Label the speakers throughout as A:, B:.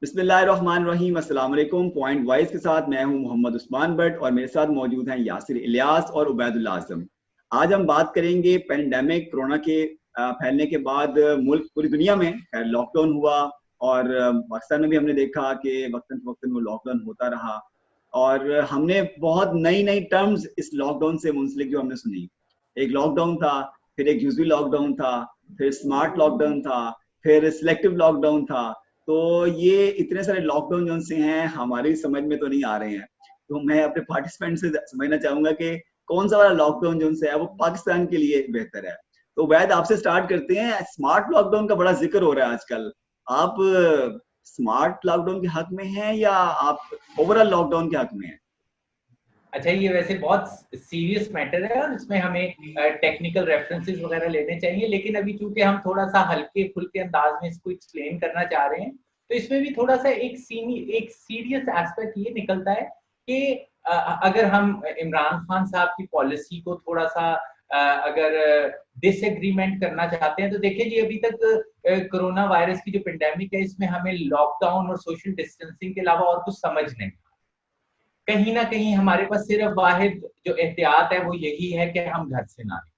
A: बिस्मिल्लाहिर्रहमानिर्रहीम, अस्सलाम वालेकुम। पॉइंट वाइज के साथ मैं हूं मोहम्मद उस्मान भट्ट और मेरे साथ मौजूद हैं यासिर इलियास और उबैदुल्लाह आजम। आज हम बात करेंगे पेंडेमिक कोरोना के फैलने के बाद मुल्क पूरी दुनिया में लॉकडाउन हुआ और पाकिस्तान में भी हमने देखा कि वक्तन वक्तन वो लॉकडाउन होता रहा और हमने बहुत नई नई टर्म्स इस लॉकडाउन से मुंसलिक जो हमने सुनी। एक लॉकडाउन था, फिर एक जुज़वी लॉकडाउन था, फिर स्मार्ट लॉकडाउन था, फिर सिलेक्टिव लॉकडाउन था। तो ये इतने सारे लॉकडाउन जो से हैं हमारी समझ में तो नहीं आ रहे हैं। तो मैं अपने पार्टिसिपेंट से समझना चाहूंगा कि कौन सा वाला लॉकडाउन जो है वो पाकिस्तान के लिए बेहतर है। तो वैद आपसे स्टार्ट करते हैं। स्मार्ट लॉकडाउन का बड़ा जिक्र हो रहा है आजकल। आप स्मार्ट लॉकडाउन के हक में हैं या आप ओवरऑल लॉकडाउन के हक में हैं?
B: अच्छा, ये वैसे बहुत सीरियस मैटर है और इसमें हमें टेक्निकल रेफरेंसेस वगैरह लेने चाहिए, लेकिन अभी चूंकि हम थोड़ा सा हल्के फुल्के अंदाज में इसको एक्सप्लेन करना चाह रहे हैं, तो इसमें भी थोड़ा सा एक सीरियस एस्पेक्ट ये निकलता है कि अगर हम इमरान खान साहब की पॉलिसी को थोड़ा सा अगर डिसएग्रीमेंट करना चाहते हैं, तो देखिए जी, अभी तक कोरोना वायरस की जो पेंडेमिक है, इसमें हमें लॉकडाउन और सोशल डिस्टेंसिंग के अलावा और कुछ समझ नहीं। कहीं ना कहीं हमारे पास सिर्फ वाहिद जो एहतियात है वो यही है कि हम घर से ना निकलें,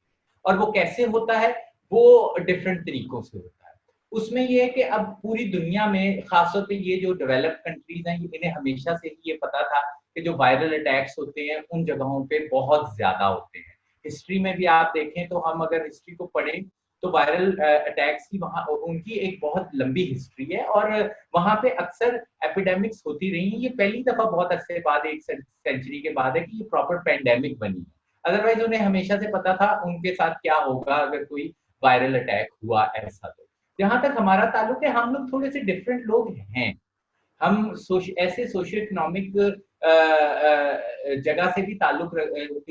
B: और वो कैसे होता है, वो डिफरेंट तरीकों से होता है। उसमें ये है कि अब पूरी दुनिया में खासतौर पे ये जो डेवलप्ड कंट्रीज हैं, इन्हें हमेशा से ही ये पता था कि जो वायरल अटैक्स होते हैं उन जगहों पे बहुत ज्यादा होते हैं। हिस्ट्री में भी आप देखें तो, हम अगर हिस्ट्री को पढ़ें तो वायरल अटैक्स की वहाँ उनकी एक बहुत लंबी हिस्ट्री है और वहां पे अक्सर एपिडेमिक्स होती रही हैं। ये पहली दफा बहुत अरसे बाद, एक सेंचुरी के बाद है कि ये प्रॉपर पेंडेमिक बनी है। अदरवाइज उन्हें हमेशा से पता था उनके साथ क्या होगा अगर कोई वायरल अटैक हुआ ऐसा। तो जहां तक हमारा ताल्लुक है, हम लोग थोड़े से डिफरेंट लोग हैं। हम ऐसे सोशियो इकोनॉमिक जगह से भी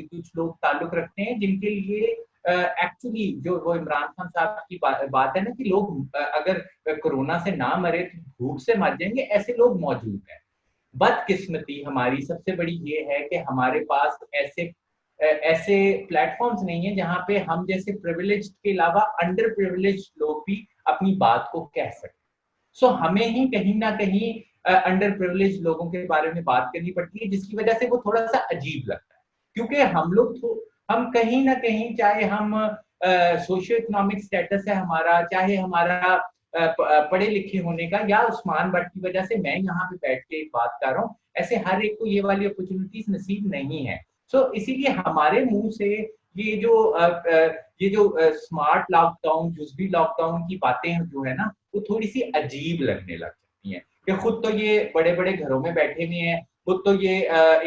B: कुछ लोग ताल्लुक रखते हैं जिनके लिए एक्चुअली जो वो इमरान खान साहब की बात है ना कि लोग अगर कोरोना से ना मरे तो भूख से मर जाएंगे, ऐसे लोग मौजूद हैं। बदकिस्मती हमारी सबसे बड़ी ये है कि हमारे पास ऐसे प्लेटफॉर्म्स नहीं है जहां पे हम जैसे प्रिविलेज्ड के अलावा अंडर प्रिविलेज्ड लोग भी अपनी बात को कह सकें। सो हमें ही कहीं ना कहीं अंडर प्रिविलेज लोगों के बारे में बात करनी पड़ती है, जिसकी वजह से वो थोड़ा सा अजीब लगता है। क्योंकि हम लोग तो हम कहीं ना कहीं, चाहे हम सोशियो इकोनॉमिक स्टेटस है हमारा, चाहे हमारा पढ़े लिखे होने का, या उस्मान भट्ट की वजह से मैं यहाँ पे बैठ के एक बात कर रहा हूँ, ऐसे हर एक को ये वाली अपॉर्चुनिटीज नसीब नहीं है। सो इसीलिए हमारे मुंह से ये जो स्मार्ट लॉकडाउन, जुज़वी लॉकडाउन की बातें जो है ना, वो थोड़ी सी अजीब लगने लग जाती हैं कि खुद तो ये बड़े बड़े घरों में बैठे हुए हैं, खुद तो ये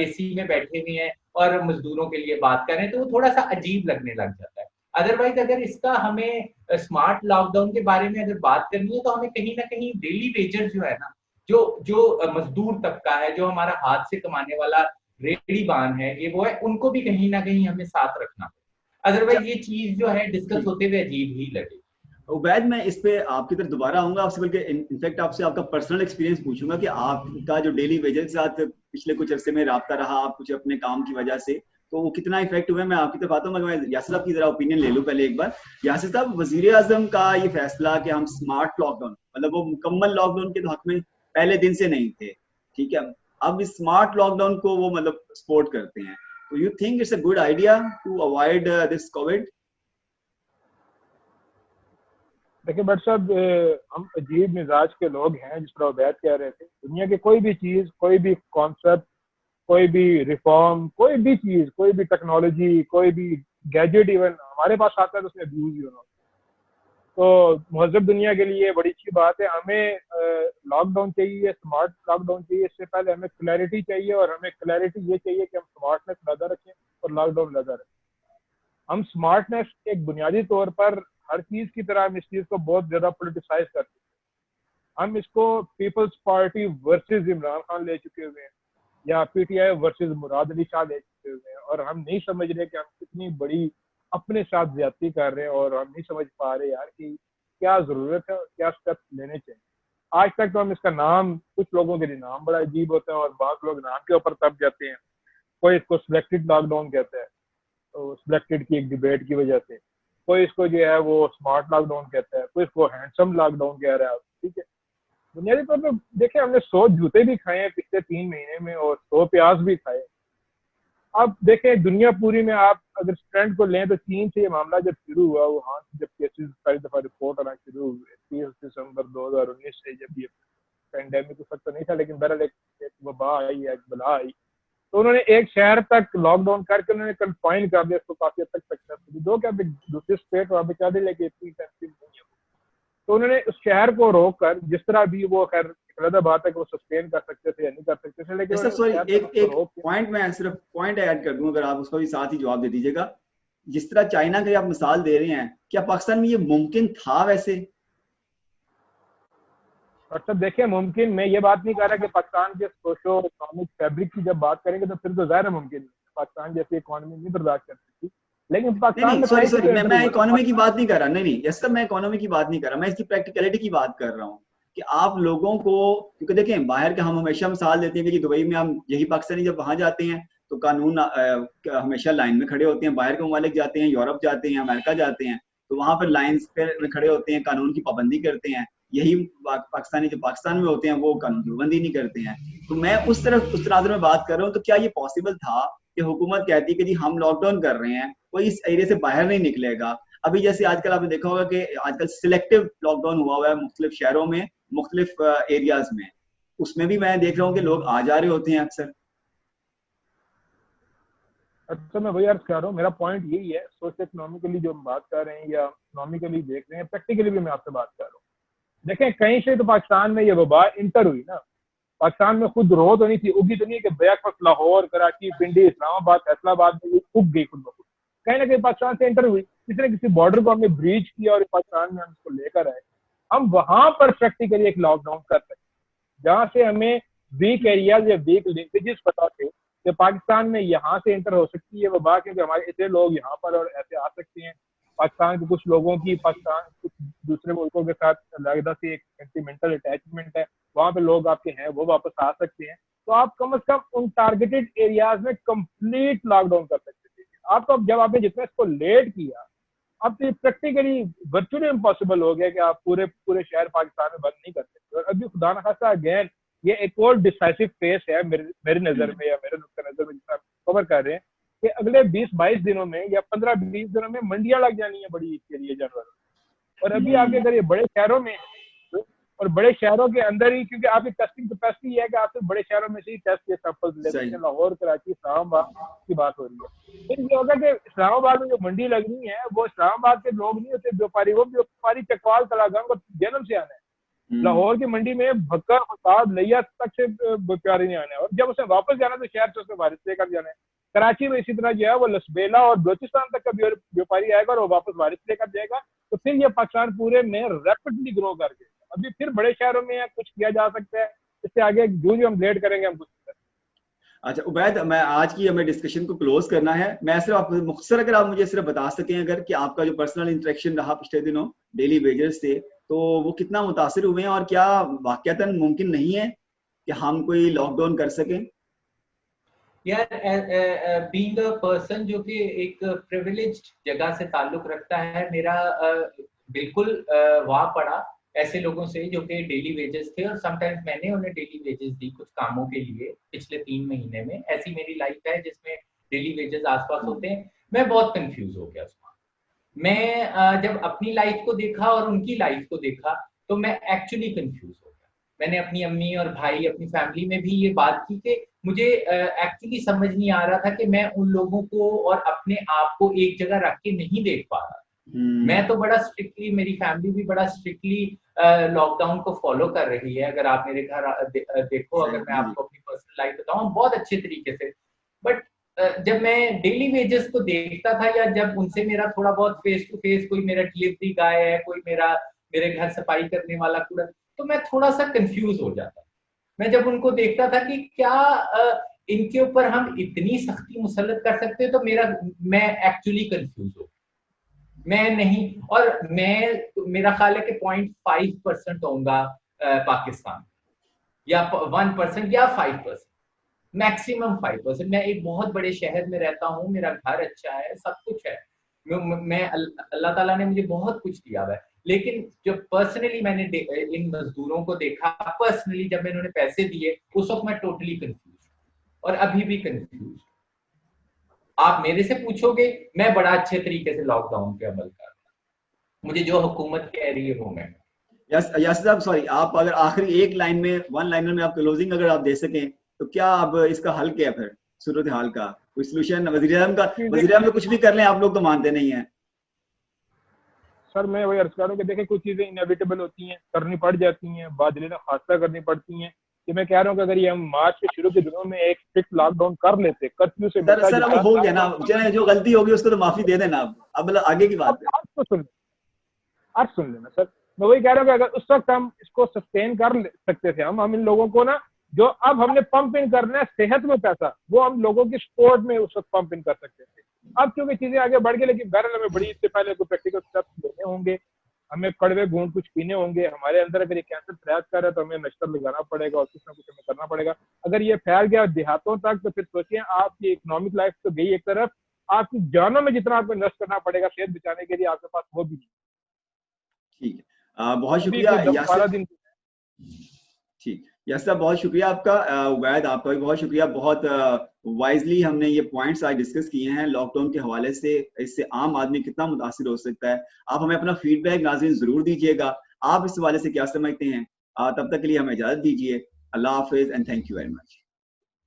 B: एसी में बैठे हुए हैं और मजदूरों के लिए बात करें, तो वो थोड़ा सा अजीब लगने लग जाता है। अदरवाइज अगर इसका हमें स्मार्ट लॉकडाउन के बारे में अगर बात करनी है, तो हमें कहीं ना कहीं डेली वेजर जो है ना, जो जो मजदूर तबका है, जो हमारा हाथ से कमाने वाला रेडी बान है, ये वो है, उनको भी कहीं ना कहीं हमें साथ रखना। अदरवाइज ये चीज जो है डिस्कस होते हुए अजीब ही लगे।
A: उबैद, मैं इस पे आपकी तरफ दोबारा आऊंगा आपसे, बल्कि इनफैक्ट आपसे आपका पर्सनल एक्सपीरियंस पूछूंगा कि आपका जो डेली वेजेस के साथ पिछले कुछ अरसे में राब्ता रहा, आप कुछ अपने काम की वजह से, तो वो कितना इफेक्ट हुआ है। मैं आपकी तरफ आता हूँ, मैं यासिर साहब की जरा ओपिनियन ले लूँ पहले एक बार। यासिर साहब, वजीर आजम का ये फैसला कि हम स्मार्ट लॉकडाउन, मतलब वो मुकम्मल लॉकडाउन के हक में पहले दिन से नहीं थे, ठीक है, अब इस स्मार्ट लॉकडाउन को वो मतलब सपोर्ट करते हैं। तो you think it's a good idea to avoid this COVID?
C: देखिए बट साहब, हम अजीब मिजाज के लोग हैं, जिस तरह उबैद कह रहे थे। दुनिया की कोई भी चीज, कोई भी कॉन्सेप्ट, कोई भी रिफॉर्म, कोई भी चीज, कोई भी टेक्नोलॉजी, कोई भी गैजेट इवन हमारे पास आता है तो उसमें अब्यूज ही होना। तो महजब दुनिया के लिए बड़ी अच्छी बात है। हमें लॉकडाउन चाहिए, स्मार्ट लॉकडाउन चाहिए, इससे पहले हमें क्लैरिटी चाहिए, और हमें क्लैरिटी ये चाहिए कि हम स्मार्टनेस लगा रखें और लॉकडाउन लगा रखें। हम स्मार्टनेस एक बुनियादी तौर पर हर चीज की तरह हम इस चीज को बहुत ज्यादा पोलिटिसाइज करते हैं। हम इसको पीपल्स पार्टी वर्सेस इमरान खान ले चुके हुए हैं, या पीटीआई वर्सेस मुराद अली शाह ले चुके हुए हैं, और हम नहीं समझ रहे कि हम कितनी बड़ी अपने साथ ज्यादती कर रहे हैं, और हम नहीं समझ पा रहे यार कि क्या जरूरत है और क्या स्टेप्स लेने चाहिए। आज तक तो हम इसका नाम, कुछ लोगों के लिए नाम बड़ा अजीब होता है और बहुत लोग नाम के ऊपर तब जाते हैं। कोई इसको सिलेक्टेड लॉकडाउन कहता है, तो सिलेक्टेड की एक डिबेट की वजह से। कोई इसको जो है वो स्मार्ट लॉकडाउन कहता है, कोई इसको हैंडसम लॉकडाउन कह रहा है, ठीक है। बुनियादी तौर पे देखिए, हमने 100 जूते भी खाए हैं पिछले 3 महीने में और 100 प्याज भी खाए। अब देखें दुनिया पूरी में आप अगर ट्रेंड को लें तो चीन से ये मामला जब शुरू हुआ, वहां से जब केसेस पहली दफा रिपोर्ट आना शुरू हुए 30 दिसंबर 2019 से, जब ये पेंडेमिक तो तो नहीं था, लेकिन बहरहाल एक वबा आई, एक बला आई, तो उन्होंने एक शहर तक लॉकडाउन करके उन्होंने कन्फाइन कर दिया उसको काफी हद तक सक्सेसफुली। दो क्या दूसरे स्टेट वहां पे क्या दे, लेके इतनी सेंसिटिव नहीं है, तो उन्होंने उस शहर को रोक कर, जिस तरह भी वो खैर अलग बात है कि वो सस्टेन कर सकते थे या नहीं कर सकते थे, लेकिन
A: सर सॉरी, एक
C: रोक
A: पॉइंट मैं सिर्फ पॉइंट ऐड कर दूं, अगर आप उसका भी साथ ही जवाब दे दीजिएगा। जिस तरह चाइना की आप मिसाल दे रहे हैं, क्या पाकिस्तान में ये मुमकिन था वैसे?
C: मतलब देखिए, मुमकिन, मैं ये बात नहीं कर रहा कि पाकिस्तान के सोशो इकोनॉमिक फैब्रिक की जब बात करेंगे तो फिर तो ज़ाहिर है मुमकिन नहीं, पाकिस्तान जैसी इकोनॉमी नहीं बर्दाश्त कर सकती, लेकिन पाकिस्तान में
A: सॉरी सॉरी, मैं इकोनॉमी की
C: पाकिस्तान
A: बात नहीं कर रहा, नहीं यस सर, मैं इकोनॉमी की बात नहीं कर रहा, मैं इसकी प्रैक्टिकलिटी की बात कर रहा हूँ कि आप लोगों को, क्योंकि देखें बाहर के हम हमेशा मिसाल देते हैं कि दुबई में हम, यही पाकिस्तानी जब वहां जाते हैं तो कानून हमेशा लाइन में खड़े होते हैं, बाहर के ममालिक जाते हैं, यूरोप जाते हैं, अमेरिका जाते हैं, तो वहां पर लाइन्स पे खड़े होते हैं, कानून की पाबंदी करते हैं। यही पाकिस्तानी जो पाकिस्तान में होते हैं वो कानून की पाबंदी नहीं करते हैं। तो मैं उस तनाजुर में बात कर रहा हूँ, तो क्या ये पॉसिबल था कि हुकूमत कहती कि जी हम लॉकडाउन कर रहे हैं, कोई इस एरिया से बाहर नहीं निकलेगा? अभी जैसे आजकल आपने देखा होगा कि आजकल सिलेक्टिव लॉकडाउन हुआ है मुख्तलिफ शहरों में, मुख्तलिफ एरियाज में, उसमें भी मैं देख रहा हूँ कि लोग आ जा रहे होते हैं अक्सर।
C: अच्छा, मैं वही अर्ज कर रहा हूँ, मेरा पॉइंट यही है, सोशो इकोनॉमिकली जो हम बात कर रहे हैं या इकोनॉमिकली देख रहे हैं, प्रैक्टिकली भी मैं आपसे बात कर रहा हूँ। देखें कहीं से तो पाकिस्तान में ये वबा इंटर हुई ना, पाकिस्तान में खुद रो तो नहीं थी, उगी तो नहीं कि बैकफस्ट लाहौर, कराची, पिंडी, इस्लामाबाद, फैसलाबाद में उग गई खुद ब खुद, कहीं ना कहीं पाकिस्तान से इंटर हुई, किसी न किसी बॉर्डर को हमने ब्रीच किया और पाकिस्तान में हम उसको लेकर आए। हम वहां पर प्रैक्टिकली एक लॉकडाउन कर सकते हैं, जहां से हमें वीक एरियाज या वीक लिंकेजेस पता थे कि पाकिस्तान में यहाँ से इंटर हो सकती है वबा, क्योंकि हमारे इतने लोग यहाँ पर और ऐसे आ सकते हैं। पाकिस्तान के कुछ लोगों की पाकिस्तान कुछ दूसरे मुल्कों के साथ अलग से एक सेंटिमेंटल अटैचमेंट है, वहां पे लोग आपके हैं वो वापस आ सकते हैं, तो आप कम से कम उन टारगेटेड एरियाज में कंप्लीट लॉकडाउन कर सकते थे। आपको जब आपने जितना इसको लेट किया, अब तो प्रैक्टिकली वर्चुअली इम्पॉसिबल हो गया कि आप पूरे पूरे शहर पाकिस्तान में बंद नहीं कर सकते। और अभी खुदा न खासा अगेन ये एक और डिसाइसिव फेस है मेरी नजर में या मेरे नुक्ता नजर में, जितना कवर कर रहे हैं कि अगले 20-22 दिनों में या 15-20 दिनों में मंडियां लग जानी है बड़ी के लिए जानवरों। और अभी आपके अगर ये बड़े शहरों में और बड़े शहरों के अंदर ही, क्योंकि आपकी टेस्टिंग कैपेसिटी है कि आप सिर्फ बड़े शहरों में से ही टेस्ट के सैंपल्स लेते हैं, लाहौर, कराची, इस्लामाबाद की बात हो रही है। फिर ये होगा कि इस्लामाबाद में जो मंडी लगनी है वो इस्लामाबाद के लोग नहीं होते व्यापारी, वो व्यापारी चकवाल तलागाम का जन्म से आना है। लाहौर की मंडी में भक्का, फसाद, लिया तक से व्यापारी नहीं आना है, और जब उसे वापस जाना तो शहर से उसने वारिस लेकर जाना है। कराची में इसी तरह जो है वो लसबेला और बलोचिस्तान तक का व्यापारी आएगा और वो वापस वारिस लेकर जाएगा। तो फिर ये पाकिस्तान पूरे में रैपिडली ग्रो करके अभी फिर बड़े शहरों में कुछ किया जा सकता है, इससे आगे जो जो हम लेट करेंगे हम कुछ।
A: अच्छा उबैद, मैं आज की हमें डिस्कशन को क्लोज करना है, मैं सिर्फ आप मुख्तसर अगर आप मुझे सिर्फ बता सकें अगर कि आपका जो पर्सनल इंटरेक्शन रहा पिछले दिनों डेली वेजर्स से, तो वो कितना मुतासिर हुए हैं और क्या वाकयातन मुमकिन नहीं है कि हम कोई लॉकडाउन कर सकें?
B: यार बीइंग अ पर्सन जो कि एक प्रिविलेज्ड जगह से ताल्लुक रखता है, मेरा बिल्कुल वाह पड़ा ऐसे लोगों से जो कि डेली वेजेस थे, और समटाइम्स मैंने उन्हें डेली वेजेस दी कुछ कामों के लिए पिछले 3 महीने में। ऐसी मेरी लाइफ है जिसमें डेली वेजेस आसपास होते हैं। मैं बहुत कंफ्यूज हो गया उसमें। मैं जब अपनी लाइफ को देखा और उनकी लाइफ को देखा तो मैं एक्चुअली कंफ्यूज हो गया। मैंने अपनी अम्मी और भाई, अपनी फैमिली में भी ये बात की कि मुझे एक्चुअली समझ नहीं आ रहा था कि मैं उन लोगों को और अपने आप को एक जगह रख के नहीं देख पा रहा। मैं तो बड़ा स्ट्रिक्टली, मेरी फैमिली भी बड़ा स्ट्रिक्टली लॉकडाउन को फॉलो कर रही है। अगर आप मेरे घर देखो, अगर मैं आपको अपनी पर्सनल लाइफ बताऊं, बहुत अच्छे तरीके से। बट जब मैं डेली वेजेस को देखता था या जब उनसे मेरा थोड़ा बहुत फेस टू फेस, कोई मेरा डिलीवरी गाय है, कोई मेरे घर सफाई करने वाला पूरा, तो मैं थोड़ा सा कंफ्यूज हो जाता। मैं जब उनको देखता था कि क्या इनके ऊपर हम इतनी सख्ती मुसल्लत कर सकते हैं, तो मैं एक्चुअली कंफ्यूज हो, मैं नहीं। और मेरा ख्याल है कि 0.5% होगा पाकिस्तान, या 1% या 5%, मैक्सिमम 5%। मैं एक बहुत बड़े शहर में रहता हूँ, मेरा घर अच्छा है, सब कुछ है, मैं अल्लाह ताला ने मुझे बहुत कुछ दिया हुआ है, लेकिन जो पर्सनली मैंने इन मजदूरों को देखा, पर्सनली जब मैंने उन्हें पैसे दिए, उस वक्त मैं टोटली कंफ्यूज और अभी भी कंफ्यूज। आप मेरे से पूछोगे, मैं बड़ा अच्छे तरीके से लॉकडाउन पे अमल कर रहा हूं, मुझे जो हुकूमत कह रही है वो मैं।
A: यासिर साहब सॉरी, आप अगर आखिरी एक लाइन में, वन लाइनर में आप क्लोजिंग अगर आप दे सकें तो क्या अब इसका हल क्या है, फिर सूरत हाल का कोई सोल्यूशन? वज़ीर-ए-आज़म कुछ भी कर लें, आप लोग तो मानते नहीं हैं।
C: सर मैं वही अर्ज कर रहा हूँ कि देखिए कुछ चीजें इनएविटेबल होती हैं, करनी पड़ जाती हैं, बादलिना खासा करनी पड़ती हैं। कि मैं कह रहा हूँ कि अगर ये हम मार्च के शुरू के दिनों में एक स्ट्रिक्ट लॉकडाउन कर लेते, कर्फ्यू से
A: सर अब हो गया ना, चले जो गलती होगी उसको तो माफी दे देना। अब मतलब आगे की बात है।
C: आप सुन लेना सर, मैं वही कह रहा हूँ कि अगर उस वक्त हम इसको सस्टेन कर सकते थे, हम इन लोगों को ना, जो अब हमने पंप इन करना है सेहत में पैसा, वो हम लोगों की स्पोर्ट में उस वक्त पंप इन कर सकते थे। अब क्योंकि चीजें आगे बढ़ गई, लेकिन बहरहाल हमें बड़ी इससे पहले कोई प्रैक्टिकल स्टेप्स लेने होंगे, हमें कड़वे घूंट कुछ पीने होंगे। हमारे अंदर अगर ये कैंसर प्रयास कर रहा है तो हमें नश्तर लगाना पड़ेगा और कुछ ना कुछ हमें करना पड़ेगा। अगर ये फैल गया देहातों तक तो फिर सोचिए, आपकी इकोनॉमिक लाइफ तो गई एक तरफ, आपकी जानों में जितना आपको इन्वेस्ट करना पड़ेगा सेहत बचाने के लिए, आपके पास वो भी नहीं।
A: ठीक है, बहुत शुक्रिया यासिर। ठीक, यासिर साहब बहुत शुक्रिया आपका। उबैद आपका भी बहुत शुक्रिया। बहुत वाइजली हमने ये पॉइंट्स आज डिस्कस किए हैं लॉकडाउन के हवाले से, इससे आम आदमी कितना मुतासिर हो सकता है। आप हमें अपना फीडबैक नाज़रीन जरूर दीजिएगा, आप इस हवाले से क्या समझते हैं। तब तक के लिए हमें इजाजत दीजिए। अल्लाह हाफिज and thank you very much.